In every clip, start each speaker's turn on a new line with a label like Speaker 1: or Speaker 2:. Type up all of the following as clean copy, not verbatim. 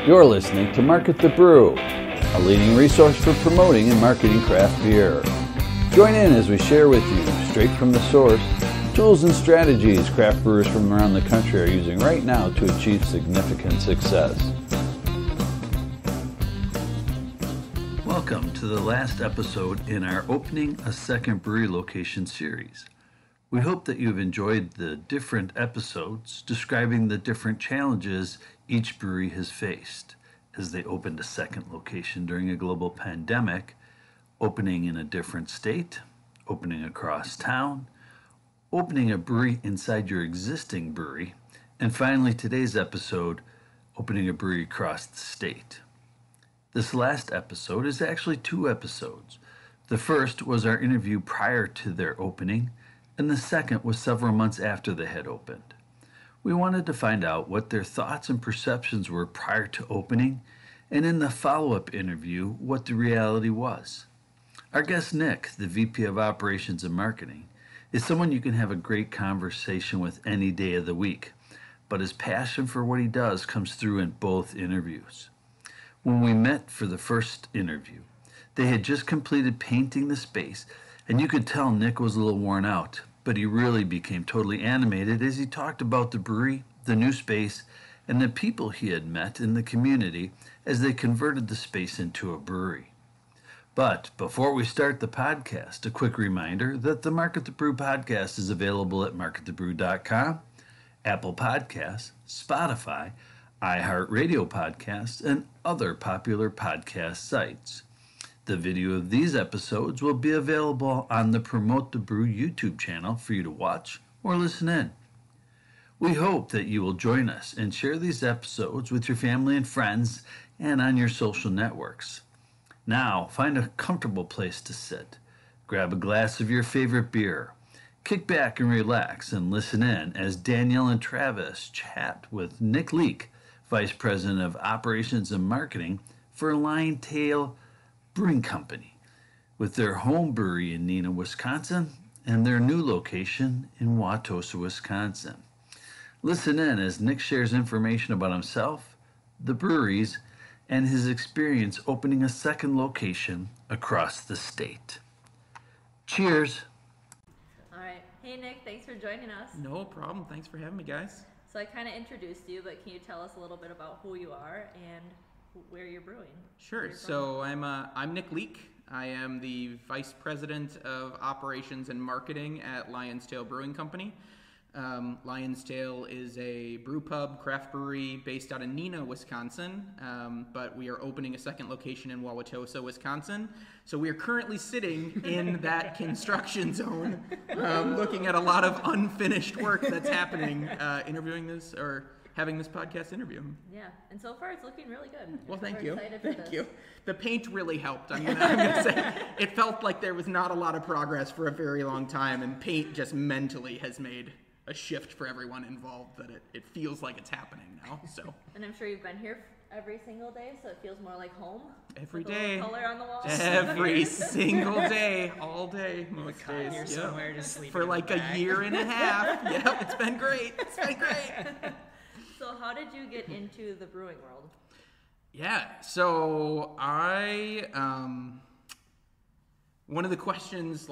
Speaker 1: You're listening to Market the Brew, a leading resource for promoting and marketing craft beer. Join in as we share with you, straight from the source, tools and strategies craft brewers from around the country are using right now to achieve significant success. Welcome to the last episode in our Opening a Second Brewery Location series. We hope that you've enjoyed the different episodes describing the different challenges each brewery has faced as they opened a second location during a global pandemic, opening in a different state, opening across town, opening a brewery inside your existing brewery, and finally today's episode, opening a brewery across the state. This last episode is actually two episodes. The first was our interview prior to their opening, and the second was several months after they had opened. We wanted to find out what their thoughts and perceptions were prior to opening, and in the follow-up interview, what the reality was. Our guest Nick, the VP of Operations and Marketing, is someone you can have a great conversation with any day of the week, but his passion for what he does comes through in both interviews. When we met for the first interview, they had just completed painting the space, and you could tell Nick was a little worn out, but he really became totally animated as he talked about the brewery, the new space, and the people he had met in the community as they converted the space into a brewery. But before we start the podcast, a quick reminder that the Market the Brew podcast is available at marketthebrew.com, Apple Podcasts, Spotify, iHeartRadio Podcasts, and other popular podcast sites. The video of these episodes will be available on the Promote the Brew YouTube channel for you to watch or listen in. We hope that you will join us and share these episodes with your family and friends and on your social networks. Now, find a comfortable place to sit. Grab a glass of your favorite beer. Kick back and relax and listen in as Danielle and Travis chat with Nick Leek, Vice President of Operations and Marketing for Lion Tail Brewing Company, with their home brewery in Neenah, Wisconsin, and their new location in Wauwatosa, Wisconsin. Listen in as Nick shares information about himself, the breweries, and his experience opening a second location across the state. Cheers.
Speaker 2: All right. Hey, Nick, thanks for joining us.
Speaker 3: No problem. Thanks for having me, guys.
Speaker 2: So I kind of introduced you, but can you tell us a little bit about who you are and where you're brewing?
Speaker 3: Sure. So I'm Nick Leek. I am the Vice President of Operations and Marketing at Lion's Tail Brewing Company. Lion's Tail is a brew pub craft brewery based out of Neenah, Wisconsin, but we are opening a second location in Wauwatosa, Wisconsin. So we are currently sitting in that construction zone, looking at a lot of unfinished work that's happening, interviewing this or having this podcast interview.
Speaker 2: Yeah, and so far it's looking really good.
Speaker 3: Well, thank
Speaker 2: We're
Speaker 3: you.
Speaker 2: excited for
Speaker 3: Thank
Speaker 2: this.
Speaker 3: you. The paint really helped. I'm gonna say it felt like there was not a lot of progress for a very long time, and paint just mentally has made a shift for everyone involved that it feels like it's happening now. So.
Speaker 2: And I'm sure you've been here every single day, so it feels more like home.
Speaker 3: Every
Speaker 2: with a
Speaker 3: day.
Speaker 2: little color on the wall.
Speaker 3: Every single day, all day, most
Speaker 4: Caught
Speaker 3: days.
Speaker 4: here
Speaker 3: Yep.
Speaker 4: somewhere, just sleeping
Speaker 3: For
Speaker 4: in
Speaker 3: like
Speaker 4: the
Speaker 3: a
Speaker 4: back.
Speaker 3: year and a half. Yep, it's been great. It's been great.
Speaker 2: So how did you get into the brewing world?
Speaker 3: Yeah, so one of the questions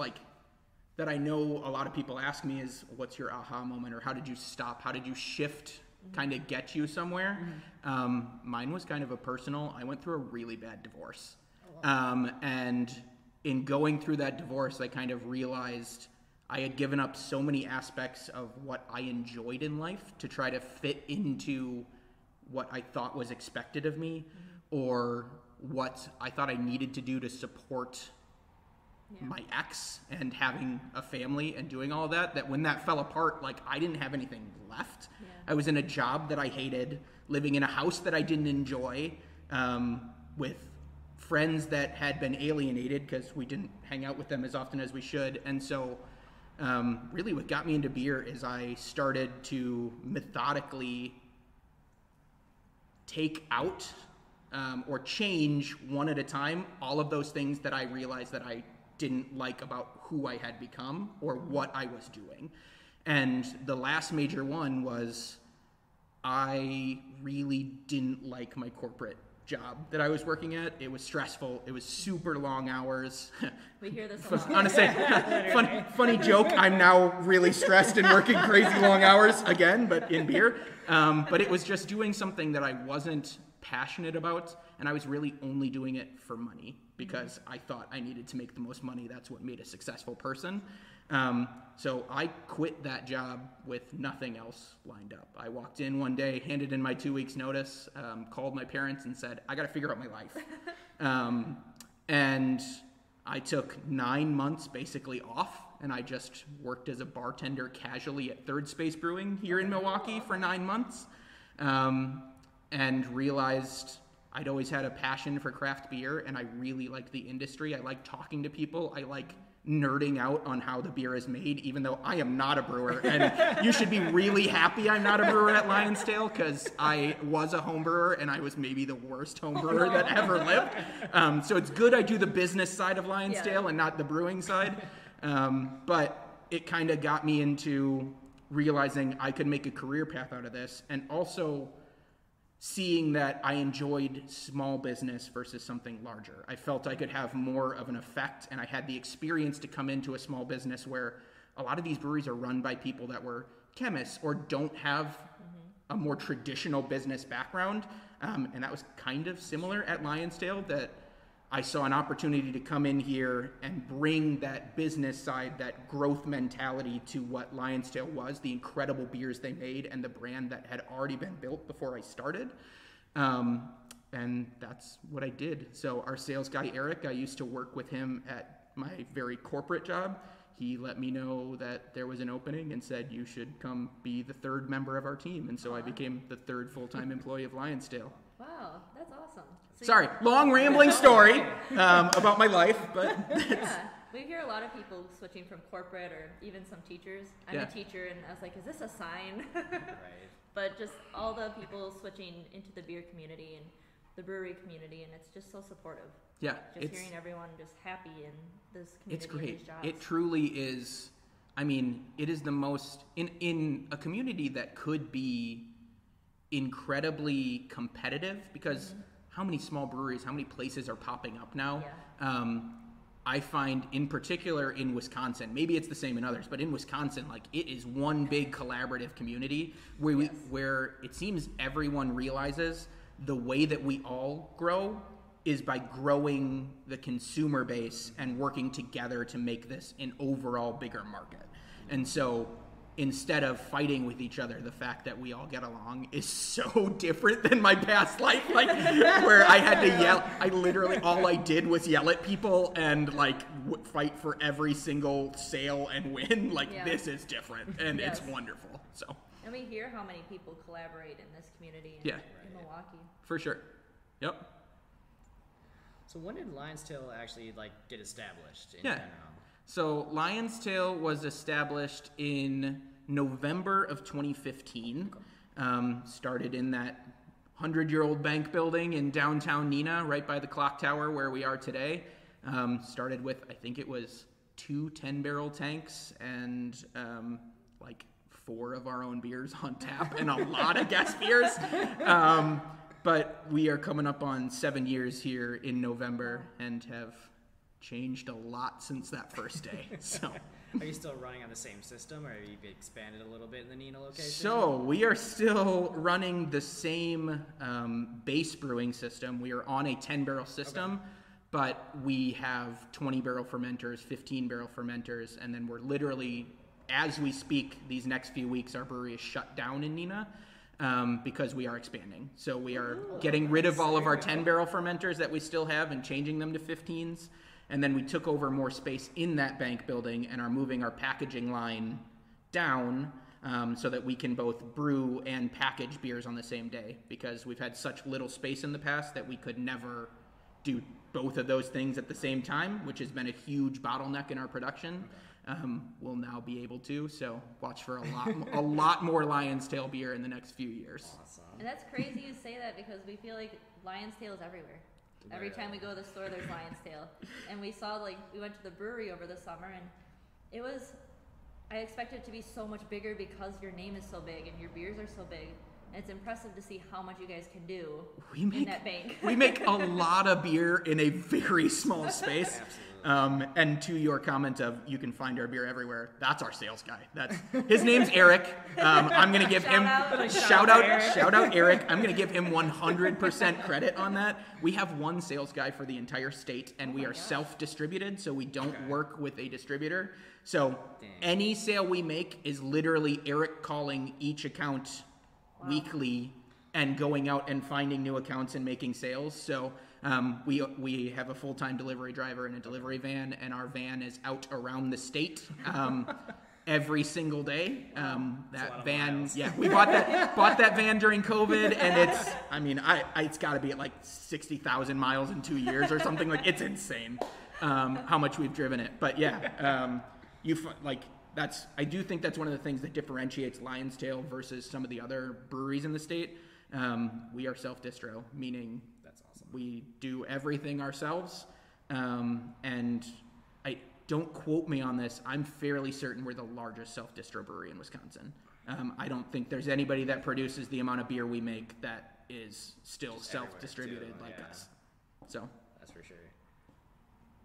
Speaker 3: that I know a lot of people ask me is, what's your aha moment, or how did you stop? How did you shift, kind of get you somewhere? Mine was kind of a personal, I went through a really bad divorce. And in going through that divorce, I kind of realized I had given up so many aspects of what I enjoyed in life to try to fit into what I thought was expected of me, or what I thought I needed to do to support my ex and having a family and doing all of that, that when that fell apart, I didn't have anything left.
Speaker 2: Yeah.
Speaker 3: I was in a job that I hated, living in a house that I didn't enjoy, with friends that had been alienated because we didn't hang out with them as often as we should. And so really what got me into beer is I started to methodically take out or change one at a time all of those things that I realized that I didn't like about who I had become or what I was doing. And the last major one was I really didn't like my corporate job that I was working at. It was stressful. It was super long hours.
Speaker 2: We hear this a lot.
Speaker 3: Honestly, funny joke. I'm now really stressed and working crazy long hours again, but in beer. But it was just doing something that I wasn't passionate about, and I was really only doing it for money because I thought I needed to make the most money. That's what made a successful person. So I quit that job with nothing else lined up. I walked in one day, handed in my 2 weeks notice, called my parents and said, I got to figure out my life. And I took 9 months basically off, and I just worked as a bartender casually at Third Space Brewing here in Milwaukee for 9 months, and realized I'd always had a passion for craft beer, and I really liked the industry. I like talking to people. I like nerding out on how the beer is made, even though I am not a brewer. And you should be really happy I'm not a brewer at Lion's Tail, because I was a home brewer, and I was maybe the worst home brewer that ever lived. So it's good I do the business side of Lion's Tail and not the brewing side. But it kind of got me into realizing I could make a career path out of this, and also seeing that I enjoyed small business versus something larger. I felt I could have more of an effect, and I had the experience to come into a small business where a lot of these breweries are run by people that were chemists or don't have a more traditional business background. And that was kind of similar at Lion's Tail, that I saw an opportunity to come in here and bring that business side, that growth mentality to what Lion's Tail was, the incredible beers they made and the brand that had already been built before I started. And that's what I did. So our sales guy, Eric, I used to work with him at my very corporate job. He let me know that there was an opening and said, you should come be the third member of our team. And so I became the third full-time employee of Lion's Tail.
Speaker 2: Wow, that's awesome. So
Speaker 3: Sorry, long rambling story about my life, but
Speaker 2: yeah, we hear a lot of people switching from corporate, or even some teachers. I'm a teacher, and I was like, is this a sign?
Speaker 4: Right.
Speaker 2: But just all the people switching into the beer community and the brewery community, and it's just so supportive.
Speaker 3: Yeah,
Speaker 2: Just hearing everyone just happy in this community.
Speaker 3: It's
Speaker 2: and
Speaker 3: great.
Speaker 2: these jobs.
Speaker 3: It truly is. I mean, it is the most in a community that could be incredibly competitive, because how many small breweries, how many places are popping up now?
Speaker 2: Yeah.
Speaker 3: I find in particular in Wisconsin, maybe it's the same in others, but in Wisconsin, like, it is one big collaborative community where where it seems everyone realizes the way that we all grow is by growing the consumer base and working together to make this an overall bigger market. And so instead of fighting with each other, the fact that we all get along is so different than my past life, like, where I had to yell. I literally, all I did was yell at people and like fight for every single sale and win. Like, this is different, and it's wonderful. So.
Speaker 2: And we hear how many people collaborate in this community in Milwaukee.
Speaker 3: For sure. Yep.
Speaker 4: So when did Lion's Tail actually get established in
Speaker 3: Town? So Lion's Tail was established in November of 2015. Started in that 100-year-old bank building in downtown Neenah, right by the clock tower where we are today. Started with, I think it was 2 10-barrel tanks and 4 of our own beers on tap and a lot of guest beers. But we are coming up on 7 years here in November and have changed a lot since that first day. So,
Speaker 4: are you still running on the same system, or have you expanded a little bit in the Neenah location?
Speaker 3: So we are still running the same base brewing system. We are on a 10-barrel system, but we have 20-barrel fermenters, 15-barrel fermenters, and then we're literally, as we speak, these next few weeks, our brewery is shut down in Neenah. Because we are expanding. So we are getting rid of all of our 10-barrel fermenters that we still have and changing them to 15s. And then we took over more space in that bank building and are moving our packaging line down so that we can both brew and package beers on the same day, because we've had such little space in the past that we could never do both of those things at the same time, which has been a huge bottleneck in our production. We'll now be able to, so watch for a lot more Lion's Tail beer in the next few years.
Speaker 4: Awesome.
Speaker 2: And that's crazy you say that, because we feel like Lion's Tail is everywhere. Every time we go to the store, there's Lion's Tail. And we saw, we went to the brewery over the summer, and it was, I expected it to be so much bigger because your name is so big and your beers are so big. And it's impressive to see how much you guys can do
Speaker 3: We
Speaker 2: in
Speaker 3: make
Speaker 2: that bank.
Speaker 3: we make a lot of beer in a very small space. And to your comment of you can find our beer everywhere, that's our sales guy. His name's Eric. I'm gonna give him shout out Eric. I'm gonna give him 100% credit on that. We have one sales guy for the entire state, and we are self-distributed, so we don't work with a distributor. So any sale we make is literally Eric calling each account weekly and going out and finding new accounts and making sales. So we have a full-time delivery driver and a delivery van, and our van is out around the state every single day. That van, we bought that van during COVID, and it's got to be at like 60,000 miles in 2 years or something. Like, it's insane how much we've driven it. But I do think that's one of the things that differentiates Lion's Tail versus some of the other breweries in the state. We are self-distro, meaning
Speaker 4: That's awesome.
Speaker 3: we do everything ourselves. And don't quote me on this. I'm fairly certain we're the largest self-distro brewery in Wisconsin. I don't think there's anybody that produces the amount of beer we make that is still
Speaker 4: Just
Speaker 3: self-distributed
Speaker 4: everywhere, too,
Speaker 3: like
Speaker 4: yeah.
Speaker 3: us. So
Speaker 4: That's for sure.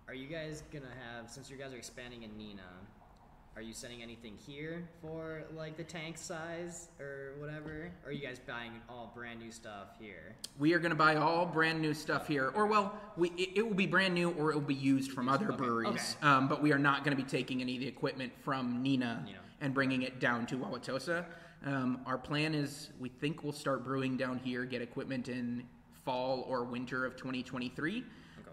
Speaker 4: Are you guys gonna have, since you guys are expanding in Neenah, are you sending anything here for like the tank size or whatever? Or are you guys buying all brand new stuff here?
Speaker 3: we are going to buy all brand new stuff here, or it will be brand new or it will be used from other breweries.
Speaker 4: Okay.
Speaker 3: But we are not going to be taking any of the equipment from Neenah and bringing it down to Wauwatosa. Our plan is we think we'll start brewing down here, get equipment in fall or winter of 2023.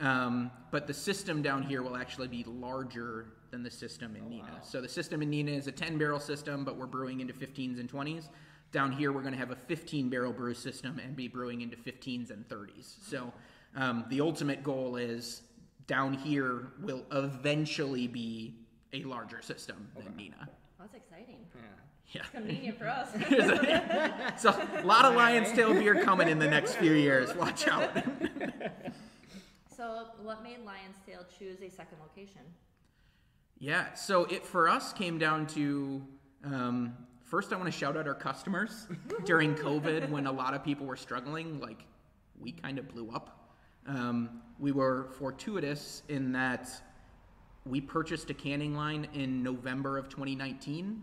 Speaker 3: But the system down here will actually be larger than the system in Neenah.
Speaker 4: Wow.
Speaker 3: So the system in Neenah is a 10-barrel system, but we're brewing into 15s and 20s. Down here, we're going to have a 15-barrel brew system and be brewing into 15s and 30s. So the ultimate goal is down here will eventually be a larger system than Neenah.
Speaker 2: That's exciting.
Speaker 3: Yeah.
Speaker 2: Convenient for us.
Speaker 3: So a lot of Lion's Tail beer coming in the next few years. Watch out.
Speaker 2: So, what made Lion's Tail choose a second location?
Speaker 3: Yeah, so it for us came down to first I want to shout out our customers. During COVID when a lot of people were struggling, like we kind of blew up. We were fortuitous in that we purchased a canning line in November of 2019,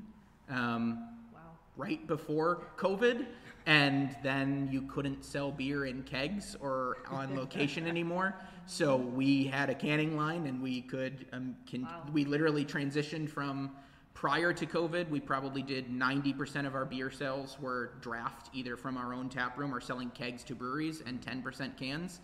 Speaker 3: right before COVID, and then you couldn't sell beer in kegs or on location anymore. So we had a canning line, and we could we literally transitioned from prior to COVID. We probably did 90% of our beer sales were draft, either from our own tap room or selling kegs to breweries, and 10% cans.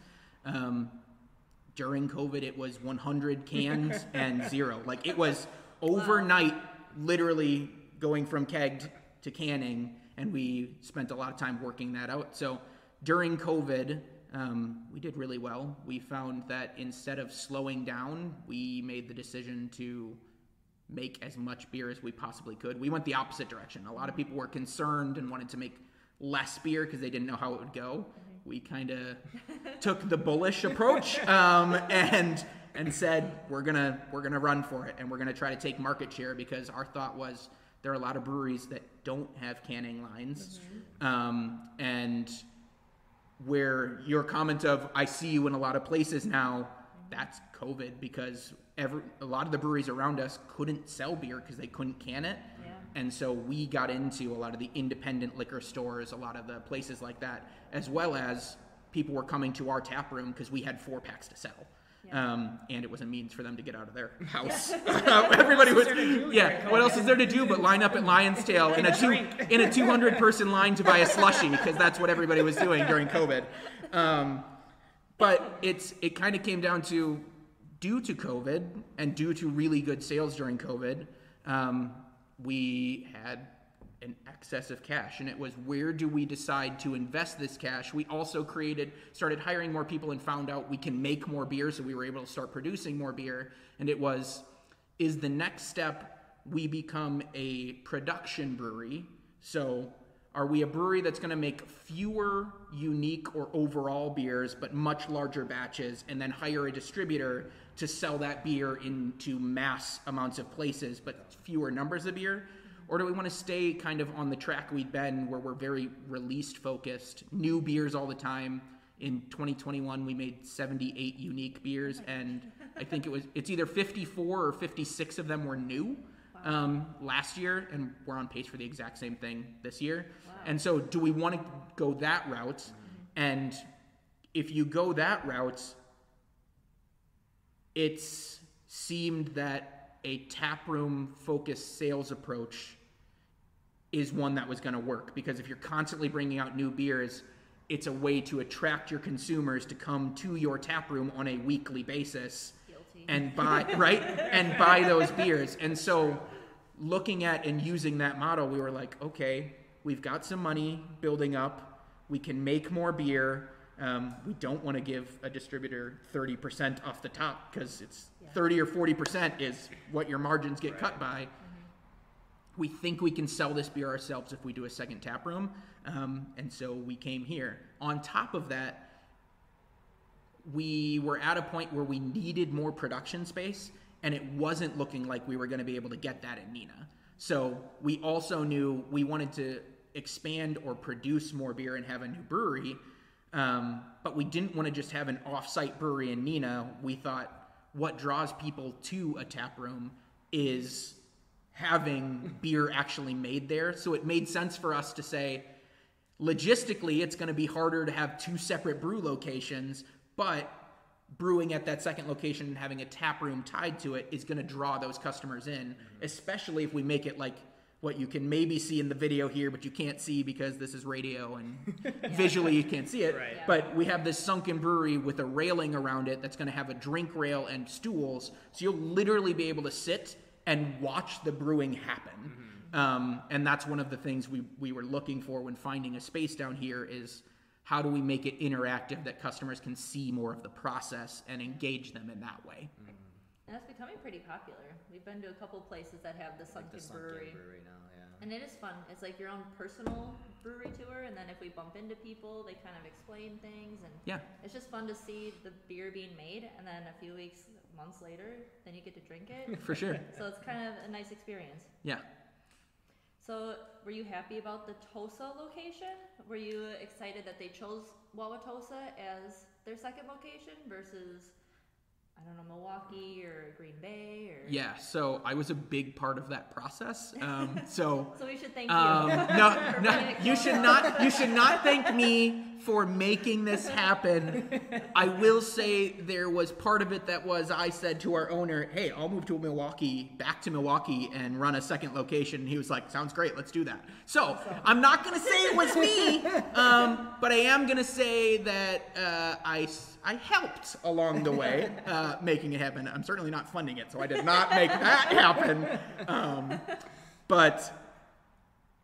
Speaker 3: During COVID, it was 100 cans and 0. Like, it was overnight, literally going from keg to canning, and we spent a lot of time working that out. So during COVID, we did really well. We found that instead of slowing down, we made the decision to make as much beer as we possibly could. We went the opposite direction. A lot of people were concerned and wanted to make less beer because they didn't know how it would go. We kind of took the bullish approach and said we're gonna run for it, and we're gonna try to take market share, because our thought was there are a lot of breweries that don't have canning lines, and where your comment of I see you in a lot of places now, that's COVID, because a lot of the breweries around us couldn't sell beer because they couldn't can it. And so we got into a lot of the independent liquor stores, a lot of the places like that, as well as people were coming to our tap room because we had 4-packs to sell. And it was a means for them to get out of their house. Everybody was, what else is there to do but line up at Lion's Tail in a 200-person line to buy a slushie, because that's what everybody was doing during COVID. But it kind of came down to, due to COVID and due to really good sales during COVID, we had an excess of cash, and it was, where do we decide to invest this cash? We also started hiring more people and found out we can make more beer, so we were able to start producing more beer. And it was, is the next step we become a production brewery? So are we a brewery that's going to make fewer unique or overall beers but much larger batches, and then hire a distributor to sell that beer into mass amounts of places but fewer numbers of beer? Or do we want to stay kind of on the track we've been where we're very released focused, new beers all the time? In 2021, we made 78 unique beers, and I think it's either 54 or 56 of them were new last year, and we're on pace for the exact same thing this year.
Speaker 2: Wow.
Speaker 3: And so do we want to go that route? And if you go that route, it's seemed that a taproom focused sales approach is one that was going to work, because if you're constantly bringing out new beers, it's a way to attract your consumers to come to your tap room on a weekly basis.
Speaker 2: Guilty.
Speaker 3: And buy right and buy those beers. And so looking at and using that model, we were like, okay, we've got some money building up. We can make more beer. We don't want to give a distributor 30% off the top, because it's 30 or 40% is what your margins get cut by. We think we can sell this beer ourselves if we do a second tap room. And so we came here. On top of that, we were at a point where we needed more production space, and it wasn't looking like we were going to be able to get that in Neenah. So we also knew we wanted to expand or produce more beer and have a new brewery, but we didn't want to just have an off-site brewery in Neenah. We thought what draws people to a tap room is having beer actually made there. So it made sense for us to say, logistically, it's going to be harder to have two separate brew locations, but brewing at that second location and having a tap room tied to it is going to draw those customers in, especially if we make it like what you can maybe see in the video here, but you can't see because this is radio and visually you can't see it.
Speaker 4: Right.
Speaker 2: Yeah.
Speaker 3: But we have this sunken brewery with a railing around it that's going to have a drink rail and stools. So you'll literally be able to sit and watch the brewing happen. And that's one of the things we were looking for when finding a space down here is how do we make it interactive that customers can see more of the process and engage them in that way.
Speaker 2: And that's becoming pretty popular. We've been to a couple places that have the sunken brewery.
Speaker 4: now, yeah.
Speaker 2: And it is fun. It's like your own personal brewery tour, and then if we bump into people, they kind of explain things, and
Speaker 3: Yeah.
Speaker 2: it's just fun to see the beer being made, and then a few weeks, months later, then you get to drink it.
Speaker 3: For sure.
Speaker 2: So it's kind of a nice experience.
Speaker 3: Yeah.
Speaker 2: So were you happy about the Tosa location? Were you excited that they chose Wauwatosa as their second location versus, I don't know, Milwaukee or Green Bay or?
Speaker 3: Yeah, so I was a big part of that process. So
Speaker 2: we should thank you.
Speaker 3: no, you should not thank me for making this happen. I will say there was part of it that was I said to our owner, hey, I'll move to back to Milwaukee and run a second location. And he was like, sounds great, let's do that. So I'm not going to say it was me, but I am going to say that I helped along the way making it happen. I'm certainly not funding it, so I did not make that happen. But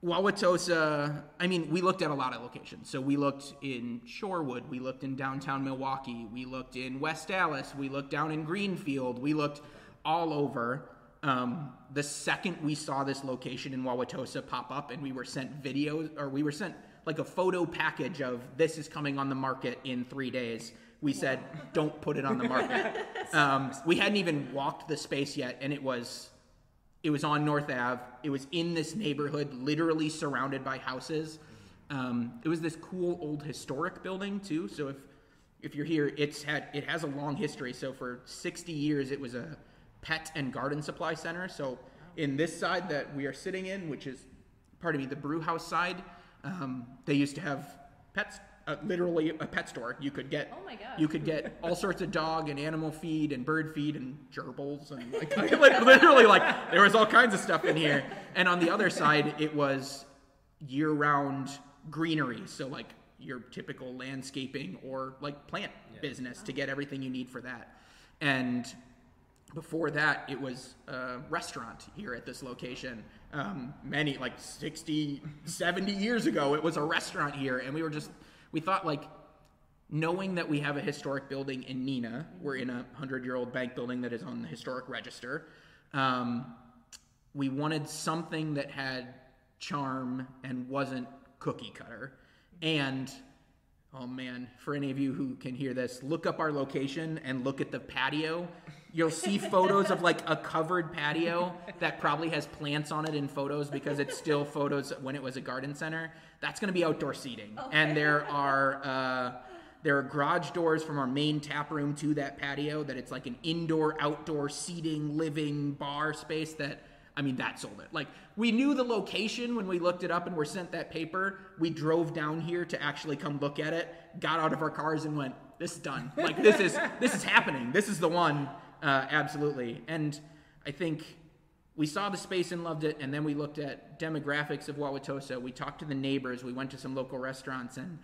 Speaker 3: Wauwatosa, I mean, we looked at a lot of locations. So we looked in Shorewood, we looked in downtown Milwaukee, we looked in West Dallas, we looked down in Greenfield, we looked all over. The second we saw this location in Wauwatosa pop up and we were sent videos, or we were sent like a photo package of this is coming on the market in 3 days, we said, don't put it on the market. We hadn't even walked the space yet, and it was on North Ave. It was in this neighborhood, literally surrounded by houses. It was this cool old historic building too. So if you're here, it has a long history. So for 60 years, it was a pet and garden supply center. So in this side that we are sitting in, which is, the brew house side, they used to have pets. Literally a pet store. You could get
Speaker 2: Oh my gosh.
Speaker 3: You could get all sorts of dog and animal feed and bird feed and gerbils and literally like there was all kinds of stuff in here. And on the other side, it was year-round greenery. So like your typical landscaping or like plant business to get everything you need for that. And before that, it was a restaurant here at this location. Many, like 60, 70 years ago, it was a restaurant here. And we thought, like, knowing that we have a historic building in Neenah, we're in a 100-year-old bank building that is on the historic register. We wanted something that had charm and wasn't cookie cutter. And Oh man, for any of you who can hear this, look up our location and look at the patio. You'll see photos of like a covered patio that probably has plants on it in photos because it's still photos when it was a garden center. That's going to be outdoor seating.
Speaker 2: Okay.
Speaker 3: And there are garage doors from our main tap room to that patio that it's like an indoor, outdoor seating, living bar space that, I mean, that sold it. Like, we knew the location when we looked it up and were sent that paper. We drove down here to actually come look at it, got out of our cars and went, this is done. Like, this is happening. This is the one, absolutely. And I think we saw the space and loved it, and then we looked at demographics of Wauwatosa. We talked to the neighbors. We went to some local restaurants, and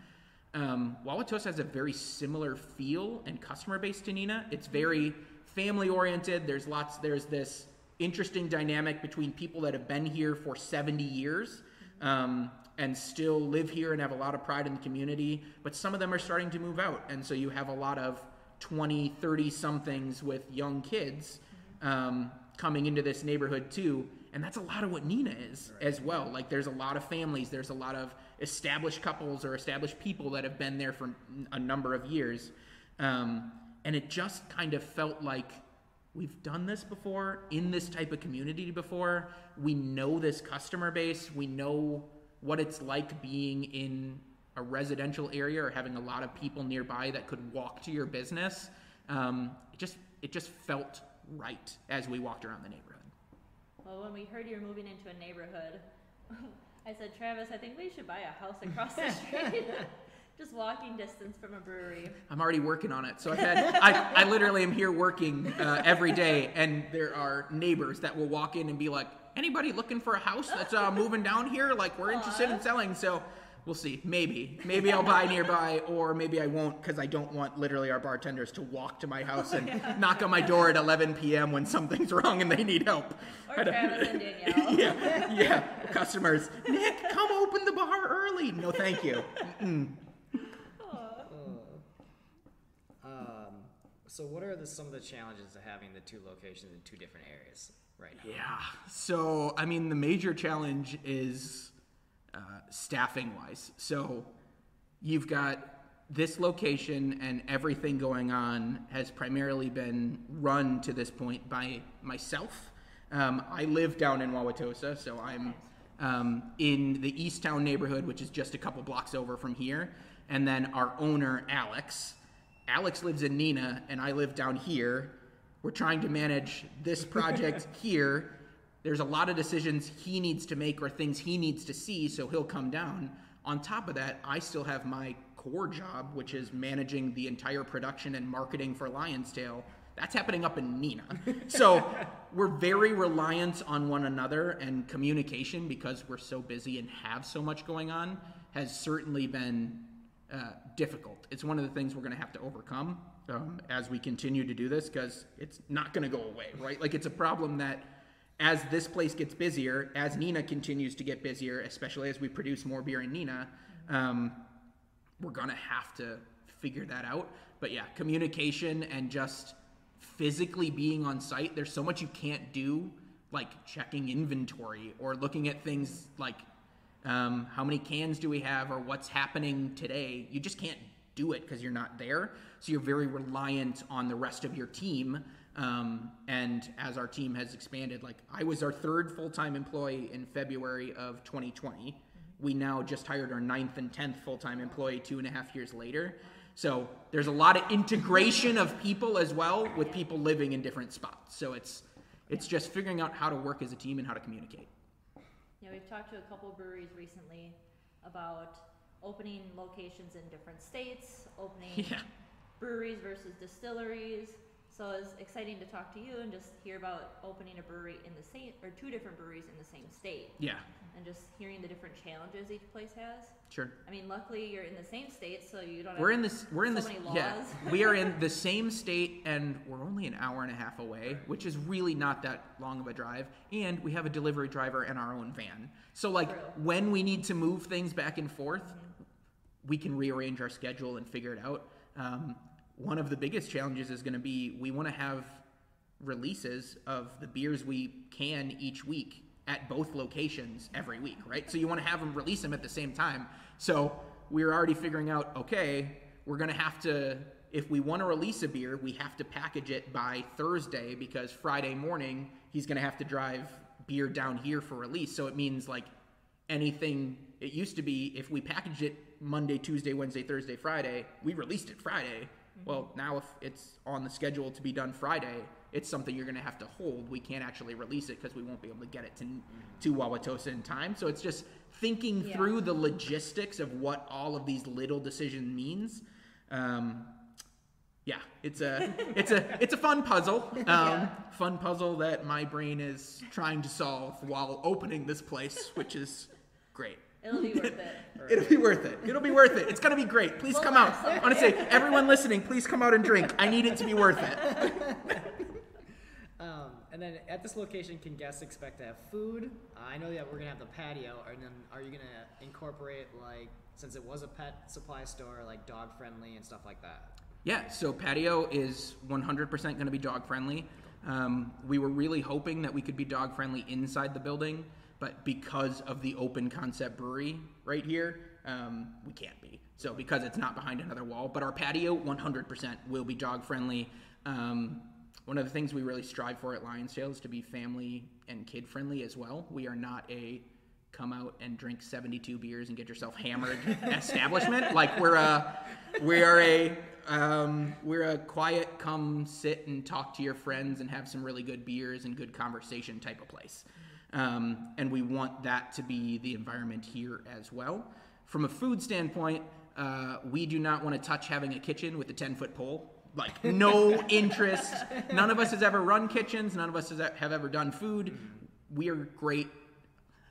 Speaker 3: Wauwatosa has a very similar feel and customer base to Neenah. It's very family-oriented. There's this interesting dynamic between people that have been here for 70 years and still live here and have a lot of pride in the community, but some of them are starting to move out, and so you have a lot of 20, 30-somethings with young kids coming into this neighborhood too, and that's a lot of what Neenah is as well. Like, there's a lot of families, there's a lot of established couples or established people that have been there for a number of years, and it just kind of felt like we've done this before in this type of community before. We know this customer base. We know what it's like being in a residential area or having a lot of people nearby that could walk to your business. It just felt right as we walked around the neighborhood.
Speaker 2: Well, when we heard you were moving into a neighborhood, I said, Travis, I think we should buy a house across the street. Just walking distance from a brewery.
Speaker 3: I'm already working on it. So I literally am here working every day, and there are neighbors that will walk in and be like, anybody looking for a house that's moving down here? Like, we're interested in selling. So we'll see. Maybe I'll buy nearby, or maybe I won't, because I don't want literally our bartenders to walk to my house and knock on my door at 11 p.m. when something's wrong and they need help.
Speaker 2: Or Travis and Danielle.
Speaker 3: Yeah. Customers, Nick, come open the bar early. No, thank you.
Speaker 4: So what are some of the challenges of having the two locations in two different areas right now?
Speaker 3: Yeah. So, I mean, the major challenge is staffing wise. So you've got this location, and everything going on has primarily been run to this point by myself. I live down in Wauwatosa, so I'm in the Easttown neighborhood, which is just a couple blocks over from here. And then our owner, Alex lives in Neenah, and I live down here. We're trying to manage this project here. There's a lot of decisions he needs to make or things he needs to see, so he'll come down. On top of that, I still have my core job, which is managing the entire production and marketing for Lion's Tail. That's happening up in Neenah. So we're very reliant on one another, and communication, because we're so busy and have so much going on, has certainly been difficult. It's one of the things we're going to have to overcome as we continue to do this, because it's not going to go away, right? Like, it's a problem that as this place gets busier, as Neenah continues to get busier, especially as we produce more beer in Neenah, we're going to have to figure that out. But yeah, communication and just physically being on site, there's so much you can't do, like checking inventory or looking at things like how many cans do we have or what's happening today. You just can't do it because you're not there. So you're very reliant on the rest of your team. And as our team has expanded, like, I was our third full-time employee in February of 2020. We now just hired our 9th and 10th full-time employee 2.5 years later. So there's a lot of integration of people as well, with people living in different spots. So it's just figuring out how to work as a team and how to communicate.
Speaker 2: Yeah, we've talked to a couple breweries recently about opening locations in different states, opening breweries versus distilleries. So it's exciting to talk to you and just hear about opening a brewery in the same, or two different breweries in the same state.
Speaker 3: Yeah.
Speaker 2: And just hearing the different challenges each place has.
Speaker 3: Sure.
Speaker 2: I mean, luckily you're in the same state, so you don't
Speaker 3: We're
Speaker 2: have
Speaker 3: in this
Speaker 2: many laws.
Speaker 3: yeah. We are in the same state, and we're only an hour and a half away, which is really not that long of a drive. And we have a delivery driver and our own van. So like,
Speaker 2: True.
Speaker 3: when we need to move things back and forth, we can rearrange our schedule and figure it out. One of the biggest challenges is going to be, we want to have releases of the beers we can each week at both locations every week, right? So you want to have them release them at the same time. So we were already figuring out, okay, we're going to have to, if we want to release a beer, we have to package it by Thursday because Friday morning he's going to have to drive beer down here for release. So it means like anything, it used to be if we packaged it Monday, Tuesday, Wednesday, Thursday, Friday, we released it Friday. Well, now if it's on the schedule to be done Friday, it's something you're going to have to hold. We can't actually release it because we won't be able to get it to Wauwatosa in time. So it's just thinking through the logistics of what all of these little decisions means. It's a fun puzzle. Fun puzzle that my brain is trying to solve while opening this place, which is great.
Speaker 2: It'll be worth it.
Speaker 3: It'll be worth it. It'll be worth it. It's going to be great. Please come out. I want to say, everyone listening, please come out and drink. I need it to be worth it.
Speaker 4: And then at this location, can guests expect to have food? I know that we're going to have the patio, and then are you going to incorporate, like, since it was a pet supply store, like dog friendly and stuff like that?
Speaker 3: Yeah, so patio is 100% going to be dog friendly. We were really hoping that we could be dog friendly inside the building, but because of the open concept brewery right here, we can't be. So because it's not behind another wall, but our patio 100% will be dog friendly. One of the things we really strive for at Lionsdale is to be family and kid friendly as well. We are not a come out and drink 72 beers and get yourself hammered establishment. Like we're a quiet, come sit and talk to your friends and have some really good beers and good conversation type of place. And we want that to be the environment here as well. From a food standpoint, we do not want to touch having a kitchen with a 10-foot pole. Like, no interest. None of us has ever run kitchens. None of us have ever done food. We are great.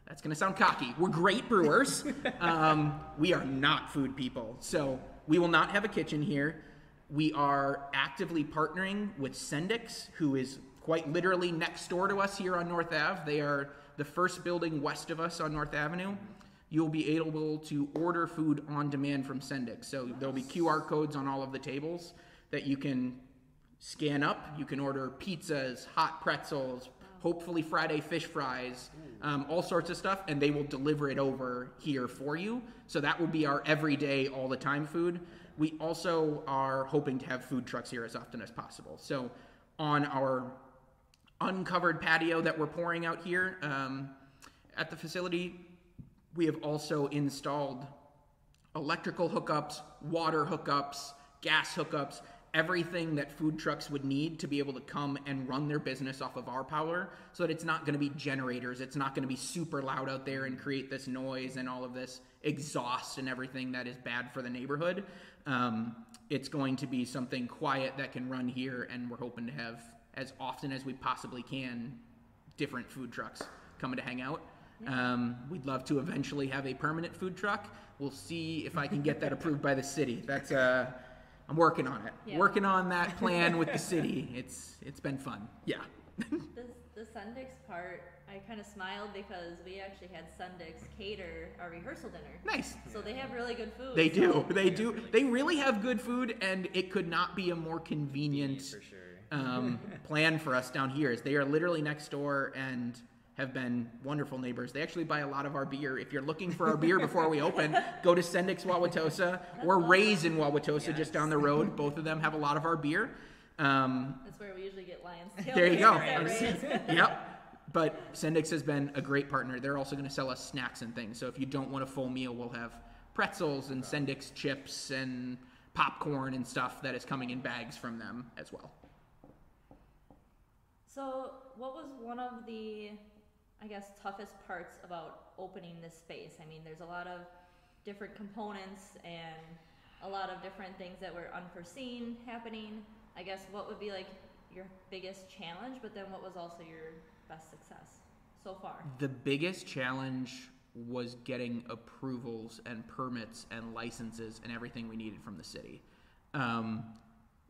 Speaker 3: That's going to sound cocky. We're great brewers. We are not food people. So we will not have a kitchen here. We are actively partnering with Sendix, who is quite literally next door to us here on North Ave. They are the first building west of us on North Avenue. You'll be able to order food on demand from Sendix. So there'll be QR codes on all of the tables that you can scan up. You can order pizzas, hot pretzels, hopefully Friday fish fries, all sorts of stuff, and they will deliver it over here for you. So that will be our everyday, all the time food. We also are hoping to have food trucks here as often as possible. So on our uncovered patio that we're pouring out here at the facility, we have also installed electrical hookups, water hookups, gas hookups, everything that food trucks would need to be able to come and run their business off of our power, so that it's not going to be generators, it's not going to be super loud out there and create this noise and all of this exhaust and everything that is bad for the neighborhood. It's going to be something quiet that can run here, and we're hoping to have, as often as we possibly can, different food trucks coming to hang out. We'd love to eventually have a permanent food truck. We'll see if I can get that approved by the city. That's I'm working on it.
Speaker 2: Yeah.
Speaker 3: Working on that plan with the city. It's been fun. Yeah.
Speaker 2: The Sendix part, I kind of smiled because we actually had Sendix cater our rehearsal dinner.
Speaker 3: Nice.
Speaker 2: So they have really good food.
Speaker 3: They do. They do. They really have good food, and it could not be a more convenient
Speaker 4: For sure.
Speaker 3: plan for us down here. Is they are literally next door and have been wonderful neighbors. They actually buy a lot of our beer. If you're looking for our beer before we open, go to Sendix Wauwatosa or Ray's in Wauwatosa, just down the road. Both of them have a lot of our beer.
Speaker 2: That's where we usually get Lion's Tail.
Speaker 3: There you go.
Speaker 2: At Ray's.
Speaker 3: Yep. But Sendix has been a great partner. They're also going to sell us snacks and things. So if you don't want a full meal, we'll have pretzels and Sendix chips and popcorn and stuff that is coming in bags from them as well.
Speaker 2: So what was one of the, I guess, toughest parts about opening this space? I mean, there's a lot of different components and a lot of different things that were unforeseen happening. I guess what would be like your biggest challenge, but then what was also your best success so far?
Speaker 3: The biggest challenge was getting approvals and permits and licenses and everything we needed from the city.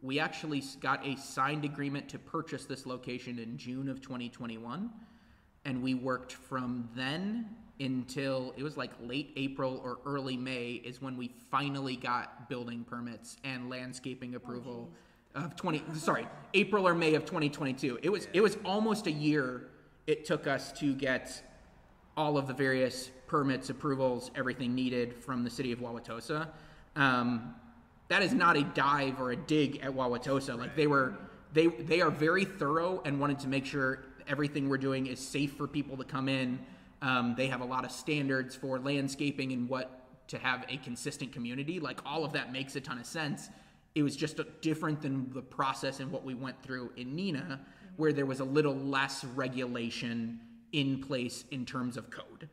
Speaker 3: We actually got a signed agreement to purchase this location in June of 2021, and we worked from then until it was like late April or early May is when we finally got building permits and landscaping approval of April or May of 2022. It was almost a year it took us to get all of the various permits, approvals, everything needed from the city of Wauwatosa. That is not a dive or a dig at Wauwatosa. Like they are very thorough and wanted to make sure everything we're doing is safe for people to come in. They have a lot of standards for landscaping and what to have a consistent community. Like all of that makes a ton of sense. It was just different than the process and what we went through in Neenah, where there was a little less regulation in place in terms of code.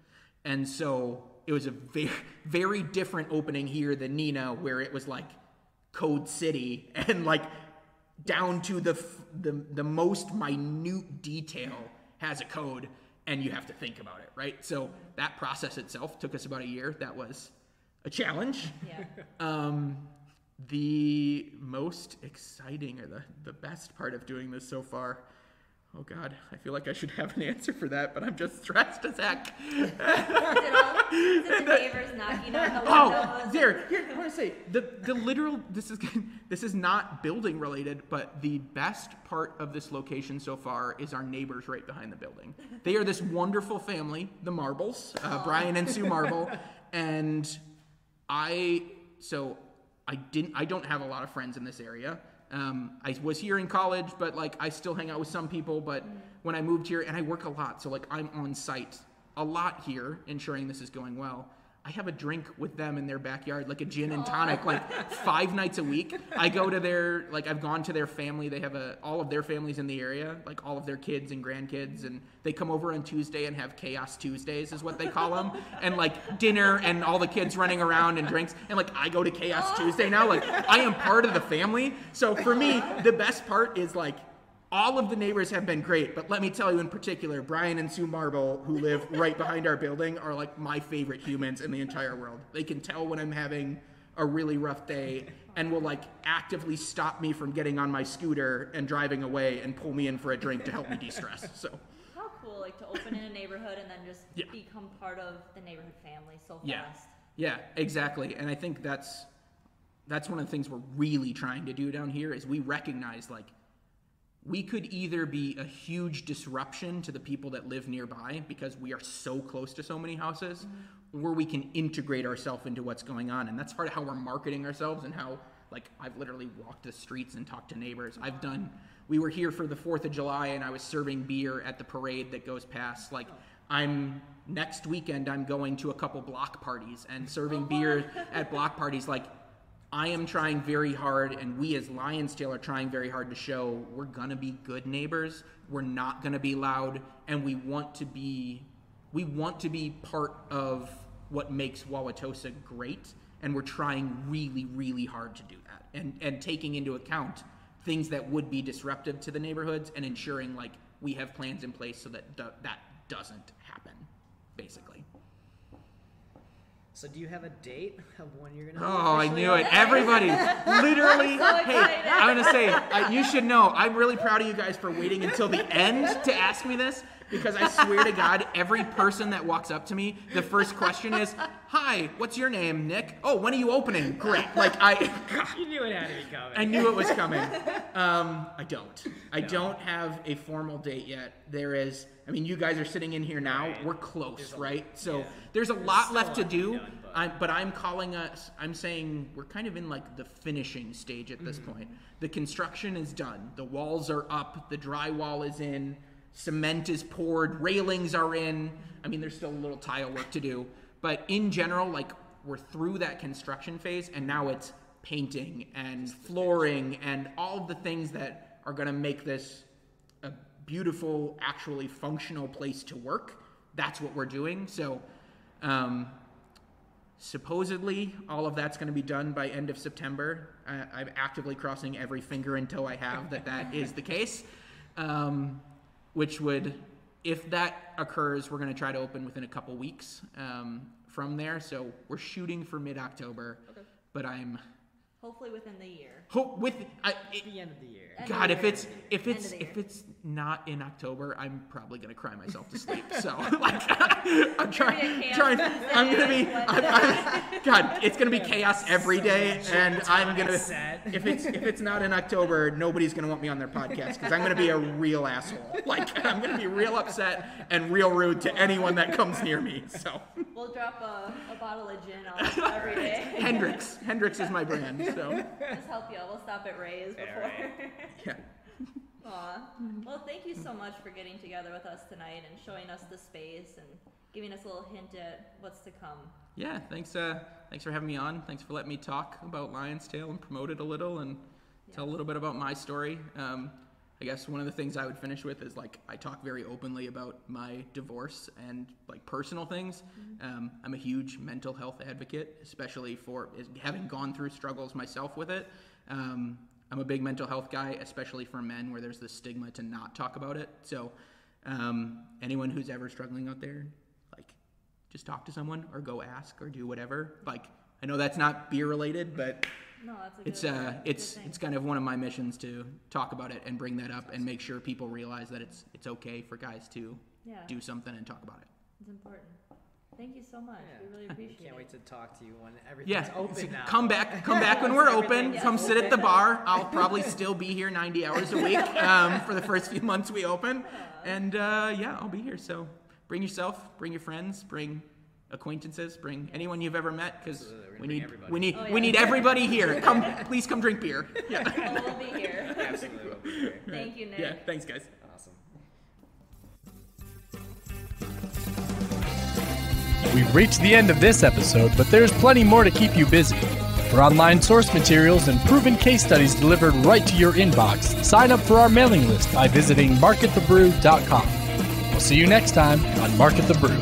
Speaker 3: And so it was a very, very different opening here than Neenah, where it was like Code City and like down to the most minute detail has a code and you have to think about it, right? So that process itself took us about a year. That was a challenge.
Speaker 2: Yeah.
Speaker 3: The most exciting or the best part of doing this so far, oh God, I feel like I should have an answer for that, but I'm just stressed as heck.
Speaker 2: Is it the neighbors knocking on the windows?
Speaker 3: Oh, there. Here, I want to say the literal. This is not building related, but the best part of this location so far is our neighbors right behind the building. They are this wonderful family, the Marbles, Brian and Sue Marble, and I don't have a lot of friends in this area. I was here in college, but like I still hang out with some people. But when I moved here, and I work a lot, so like I'm on site a lot here, ensuring this is going well. I have a drink with them in their backyard, like a gin and tonic, like 5 nights a week. I go to their, like I've gone to their family. They have all of their families in the area, like all of their kids and grandkids, and they come over on Tuesday and have Chaos Tuesdays is what they call them. And like dinner and all the kids running around and drinks. And like I go to Chaos Tuesday now, like I am part of the family. So for me, the best part is like, all of the neighbors have been great, but let me tell you in particular, Brian and Sue Marble, who live right behind our building, are like my favorite humans in the entire world. They can tell when I'm having a really rough day and will like actively stop me from getting on my scooter and driving away and pull me in for a drink to help me de-stress. So
Speaker 2: how cool, like to open in a neighborhood and then just become part of the neighborhood family so fast.
Speaker 3: Yeah, exactly. And I think that's one of the things we're really trying to do down here is we recognize like we could either be a huge disruption to the people that live nearby because we are so close to so many houses, or we can integrate ourselves into what's going on. And that's part of how we're marketing ourselves and how, like, I've literally walked the streets and talked to neighbors. We were here for the 4th of July and I was serving beer at the parade that goes past. Like, next weekend I'm going to a couple block parties and serving beer at block parties. Like, I am trying very hard, and we as Lionsdale are trying very hard to show we're going to be good neighbors. We're not going to be loud, and we want to be part of what makes Wauwatosa great, and we're trying really, really hard to do that, and taking into account things that would be disruptive to the neighborhoods and ensuring like we have plans in place so that that doesn't happen, basically.
Speaker 4: So do you have a date of when you're going to
Speaker 3: Oh, I knew it. Everybody, literally. Hey, I'm going to say, you should know, I'm really proud of you guys for waiting until the end to ask me this, because I swear to God, every person that walks up to me, the first question is, hi, what's your name, Nick? Oh, when are you opening? Great. Like,
Speaker 4: You knew it had to be coming.
Speaker 3: I knew it was coming. I don't have a formal date yet. There is, I mean, you guys are sitting in here now. Right. We're close, right? So there's a lot left to do. But I'm calling us, I'm saying we're kind of in like the finishing stage at this point. The construction is done. The walls are up. The drywall is in. Cement is poured. Railings are in. I mean, there's still a little tile work to do. But in general, like, we're through that construction phase, and now it's painting and flooring and all of the things that are going to make this a beautiful, actually functional place to work. That's what we're doing. So supposedly all of that's going to be done by end of September. I'm actively crossing every finger and toe I have that is the case. Which would, if that occurs, we're going to try to open within a couple weeks from there. So we're shooting for mid-October, but I'm
Speaker 2: hopefully within the year.
Speaker 4: The end of the year.
Speaker 3: God, if it's not in October, I'm probably gonna cry myself to sleep. So like, I'm trying. I'm gonna be. God, it's gonna be chaos every day, and I'm gonna. If it's not in October, nobody's gonna want me on their podcast because I'm gonna be a real asshole. Like, I'm gonna be real upset and real rude to anyone that comes near me. So.
Speaker 2: We'll drop a bottle of gin off every day.
Speaker 3: Hendrix is my brand. So
Speaker 2: Just help you out. We'll stop at Ray's before.
Speaker 4: right.
Speaker 3: yeah.
Speaker 2: Aw. Well, thank you so much for getting together with us tonight and showing us the space and giving us a little hint at what's to come.
Speaker 3: Yeah, thanks for having me on. Thanks for letting me talk about Lion's Tail and promote it a little and tell a little bit about my story. I guess one of the things I would finish with is like I talk very openly about my divorce and like personal things. I'm a huge mental health advocate, especially for having gone through struggles myself with it. I'm a big mental health guy, especially for men where there's this stigma to not talk about it. So anyone who's ever struggling out there, like just talk to someone or go ask or do whatever. Like I know that's not beer related, but
Speaker 2: No, that's a good
Speaker 3: it's kind of one of my missions to talk about it and bring that up and make sure people realize that it's okay for guys to do something and talk about it.
Speaker 2: It's important. Thank you so much. We really appreciate
Speaker 4: Can't
Speaker 2: it.
Speaker 4: wait to talk to you when everything's open now.
Speaker 3: Come back when we're open.
Speaker 2: Yes.
Speaker 3: Come sit at the bar. I'll probably still be here 90 hours a week for the first few months we open, and I'll be here. So bring yourself, bring your friends, bring acquaintances, bring anyone you've ever met, because we need everybody here. Please come drink beer. Yeah.
Speaker 2: Oh, we'll be here.
Speaker 4: Absolutely will be here.
Speaker 2: Thank you, Nick.
Speaker 3: Yeah. Thanks, guys.
Speaker 4: Awesome.
Speaker 5: We've reached the end of this episode, but there's plenty more to keep you busy. For online source materials and proven case studies delivered right to your inbox, sign up for our mailing list by visiting marketthebrew.com. We'll see you next time on Market the Brew.